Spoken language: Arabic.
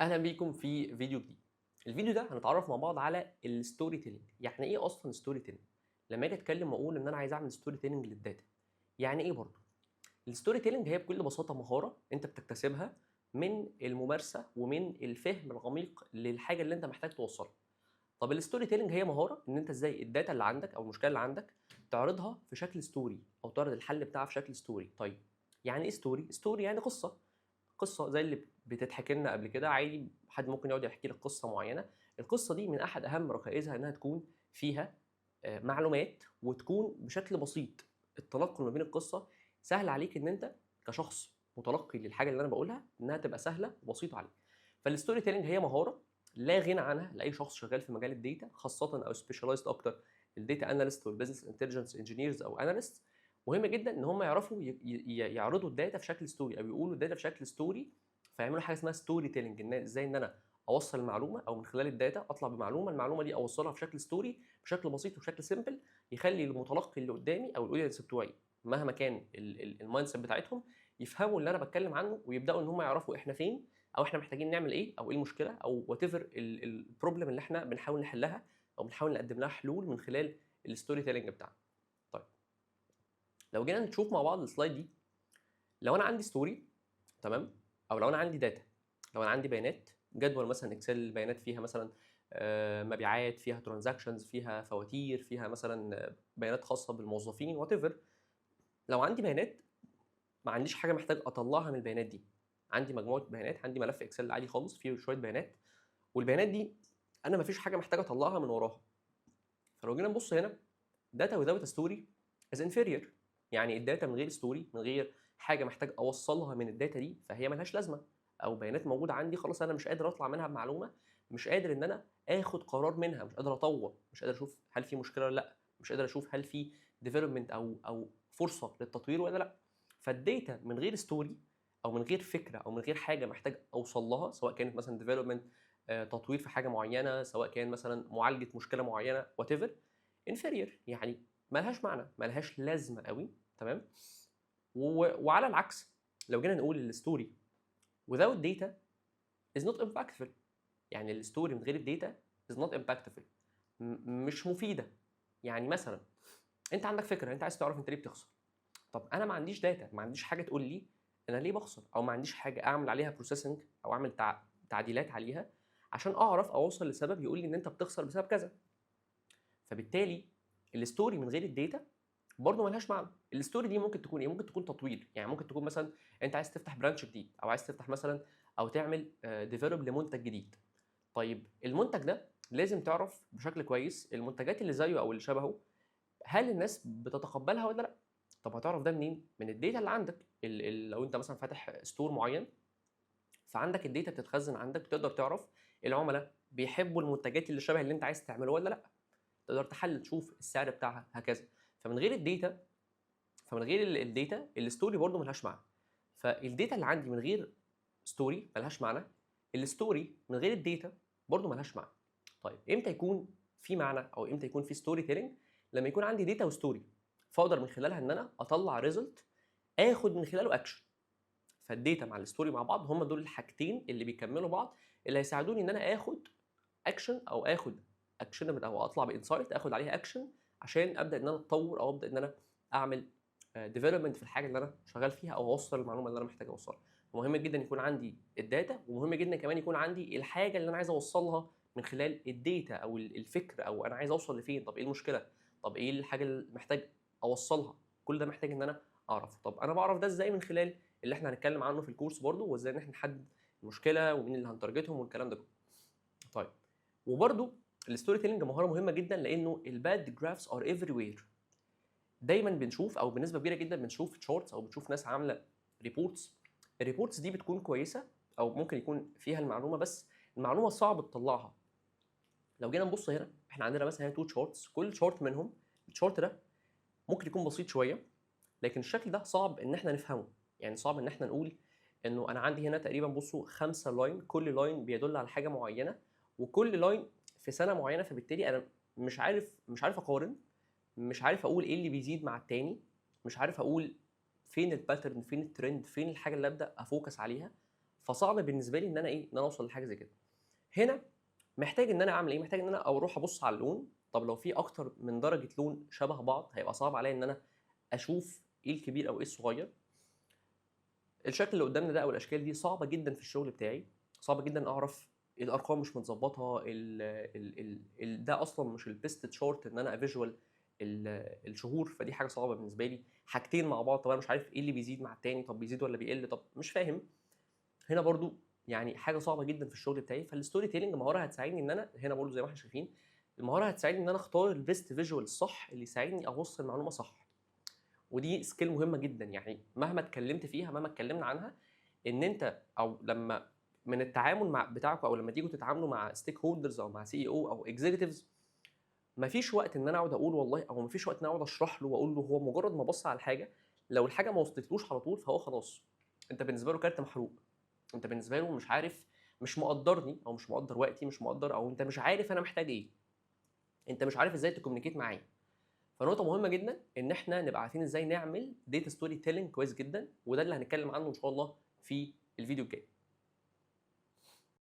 اهلا بيكم في فيديو جديد. الفيديو ده هنتعرف مع بعض على الستوري تيلينج. يعني ايه اصلا ستوري تيلينج؟ لما اجي اتكلم واقول ان انا عايز اعمل ستوري تيلينج للداتا، يعني ايه برضه؟ الستوري تيلينج هي بكل بساطه مهاره انت بتكتسبها من الممارسه ومن الفهم العميق للحاجه اللي انت محتاج توصلها. طب الستوري تيلينج هي مهاره ان انت ازاي الداتا اللي عندك او المشكله اللي عندك تعرضها في شكل ستوري او تعرض الحل بتاعها في شكل ستوري. طيب يعني ايه ستوري؟ ستوري يعني قصه زي اللي بتتحكي لنا قبل كده عادي. حد ممكن يقعد يحكي لك قصه معينه، القصه دي من احد اهم ركائزها انها تكون فيها معلومات، وتكون بشكل بسيط. التنقل ما بين القصه سهل عليك ان انت كشخص متلقي للحاجه اللي انا بقولها انها تبقى سهله وبسيطه عليك. فالستوري تيلينج هي مهاره لا غنى عنها لاي شخص شغال في مجال الداتا، خاصه او سبيشاليزد اكتر الداتا اناليست والبزنس انتليجنس انجينيرز او اناليست. مهم جدا ان هم يعرفوا يعرضوا الداتا في شكل ستوري او يقولوا الداتا في شكل ستوري. فيعملوا حاجه اسمها ستوري تيلينج، ان ازاي ان انا اوصل المعلومه او من خلال الداتا اطلع بمعلومه، المعلومه دي اوصلها في شكل ستوري بشكل بسيط وبشكل سيمبل، يخلي المتلقي اللي قدامي او الاودينس بتوعي مهما كان المايند سيت بتاعتهم يفهموا اللي انا بتكلم عنه، ويبداوا ان هم يعرفوا احنا فين او احنا محتاجين نعمل ايه او ايه المشكله او وات ايفر البروبلم اللي احنا بنحاول نحلها او بنحاول نقدم لها حلول من خلال الستوري تيلينج بتاعنا. طيب لو جينا نشوف مع بعض السلايد دي، لو انا عندي ستوري، تمام، او لو انا عندي داتا، لو انا عندي بيانات، جدول مثلا اكسل البيانات فيها مثلا مبيعات، فيها ترانزاكشنز، فيها فواتير، فيها مثلا بيانات خاصه بالموظفين وات ايفر. لو عندي بيانات ما عنديش حاجه محتاج اطلعها من البيانات دي، عندي مجموعه بيانات، عندي ملف اكسل عادي خالص فيه شويه بيانات، والبيانات دي انا ما فيش حاجه محتاج اطلعها من وراها. فلو جينا نبص هنا، داتا without a story is inferior. يعني الداتا من غير ستوري، من غير حاجه محتاج اوصلها من الداتا دي، فهي ملهاش لازمه. او بيانات موجوده عندي خلاص انا مش قادر اطلع منها بمعلومه، مش قادر ان انا اخد قرار منها، مش قادر اطور، مش قادر اشوف هل في مشكله ولا لا، مش قادر اشوف هل في ديفلوبمنت او فرصه للتطوير ولا لا. فالداتا من غير ستوري او من غير فكره او من غير حاجه محتاج اوصل لها، سواء كانت مثلا ديفلوبمنت، تطوير في حاجه معينه، سواء كان مثلا معالجه مشكله معينه وات ايفر، انفيرير، يعني ملهاش معنى، ملهاش لازمه قوي. تمام. وعلى العكس، لو جينا نقول الستوري without data is not impactful. يعني الستوري من غير الداتا is not impactful، مش مفيده. يعني مثلا انت عندك فكره، انت عايز تعرف انت ليه بتخسر. طب انا ما عنديش داتا، ما عنديش حاجه تقول لي انا ليه بخسر، او ما عنديش حاجه اعمل عليها بروسيسنج او اعمل تعديلات عليها عشان اعرف اوصل لسبب يقول لي ان انت بتخسر بسبب كذا. فبالتالي الستوري من غير الداتا برضه ملهاش معنى. الستوري دي ممكن تكون ايه؟ ممكن تكون تطوير، يعني ممكن تكون مثلا انت عايز تفتح برانش جديد، او عايز تفتح مثلا او تعمل ديفلوب لمنتج جديد. طيب المنتج ده لازم تعرف بشكل كويس المنتجات اللي زيه او اللي شبهه هل الناس بتتقبلها ولا لا. طب هتعرف ده منين؟ من الداتا اللي عندك. لو انت مثلا فاتح ستور معين، فعندك الداتا بتتخزن عندك، تقدر تعرف العملاء بيحبوا المنتجات اللي شبه اللي انت عايز تعمله ولا لا. تقدر تحلل تشوف السعر بتاعها هكذا. فمن غير الداتا، فمن غير الداتا الستوري برضه ملهاش معنى. فالداتا اللي عندي من غير ستوري ملهاش معنى، الستوري من غير الداتا برضه ملهاش معنى. طيب امتى يكون في معنى او امتى يكون في ستوري تيلينج؟ لما يكون عندي داتا وستوري، فاقدر من خلالها ان انا اطلع ريزلت اخد من خلاله اكشن. فالداتا مع الستوري مع بعض هم دول الحاجتين اللي بيكملوا بعض، اللي هيساعدوني ان انا اخد اكشن او اخد اكشن او اطلع بانسايت اخد عليها اكشن عشان ابدا ان انا اتطور او ابدا ان انا اعمل ديفلوبمنت في الحاجه اللي انا شغال فيها او اوصل المعلومه اللي انا محتاج اوصلها. مهم جدا يكون عندي الداتا، ومهم جدا كمان يكون عندي الحاجه اللي انا عايز اوصلها من خلال الداتا او الفكر، او انا عايز اوصل لفين، طب ايه المشكله، طب ايه الحاجه اللي محتاج اوصلها. كل ده محتاج ان انا اعرفه. طب انا بعرف ده ازاي؟ من خلال اللي احنا هنتكلم عنه في الكورس برضه، وازاي ان احنا نحدد المشكله ومين اللي هنتارجتهم والكلام ده كله. طيب وبرده الستوري تيلينج مهاره مهمه جدا، لانه الباد جرافس ار ايفري وير. دايما بنشوف او بنسبه كبيره جدا بنشوف تشارتس او بنشوف ناس عامله ريبورتس. الريبورتس دي بتكون كويسه او ممكن يكون فيها المعلومه، بس المعلومه صعب تطلعها. لو جينا نبص هنا، احنا عندنا مثلا هنا تو تشارتس، كل شارت منهم الشارت ده ممكن يكون بسيط شويه، لكن الشكل ده صعب ان احنا نفهمه. يعني صعب ان احنا نقول انه انا عندي هنا تقريبا بصوا 5 لاين، كل لاين بيدل على حاجه معينه، وكل لاين في سنه معينه. فبالتالي انا مش عارف اقارن، مش عارف اقول ايه اللي بيزيد مع التاني، مش عارف اقول فين الباترن، فين الترند، فين الحاجه اللي ابدا افوكس عليها. فصعب بالنسبه لي ان انا ان انا اوصل لحاجه زي كده. هنا محتاج ان انا اعمل ايه؟ محتاج ان انا اروح ابص على اللون. طب لو في اكتر من درجه لون شبه بعض هيبقى صعب عليا ان انا اشوف ايه الكبير او ايه الصغير. الشكل اللي قدامنا ده او الاشكال دي صعبه جدا في الشغل بتاعي، صعب جدا اعرف الارقام مش متظبطه، ده اصلا مش البيست تشارت ان انا افيجوال الشهور، فدي حاجه صعبه بالنسبه لي. حاجتين مع بعض، طب انا مش عارف ايه اللي بيزيد مع التاني، طب بيزيد ولا بيقل، طب مش فاهم. هنا برضو يعني حاجه صعبه جدا في الشغل بتاعي. فالستوري تيلينج مهاره هتساعدني ان انا هنا برضو زي ما احنا شايفين، المهاره هتساعدني ان انا اختار البيست فيجوال الصح اللي يساعدني اوصل المعلومه صح. ودي سكيل مهمه جدا، يعني مهما اتكلمت فيها، مهما اتكلمنا عنها، ان انت او لما من التعامل مع بتاعكم، او لما تيجوا تتعاملوا مع ستيك هولدرز او مع سي او او اكزيكتيفز، مفيش وقت ان انا اقعد اقول والله، او مفيش وقت ان انا اقعد اشرح له واقول له. هو مجرد ما بص على الحاجه، لو الحاجه ما وصلتلوش على طول فهو خلاص، انت بالنسبه له كارت محروق. انت بالنسبه له مش عارف، مش مقدرني، او مش مقدر وقتي، مش مقدر، او انت مش عارف انا محتاج ايه، انت مش عارف ازاي تكومينيكيت معايا. فنقطه مهمه جدا ان احنا نبقى عارفين ازاي نعمل داتا ستوري تيلينج كويس جدا، وده اللي هنتكلم عنه ان شاء الله في الفيديو الجاي.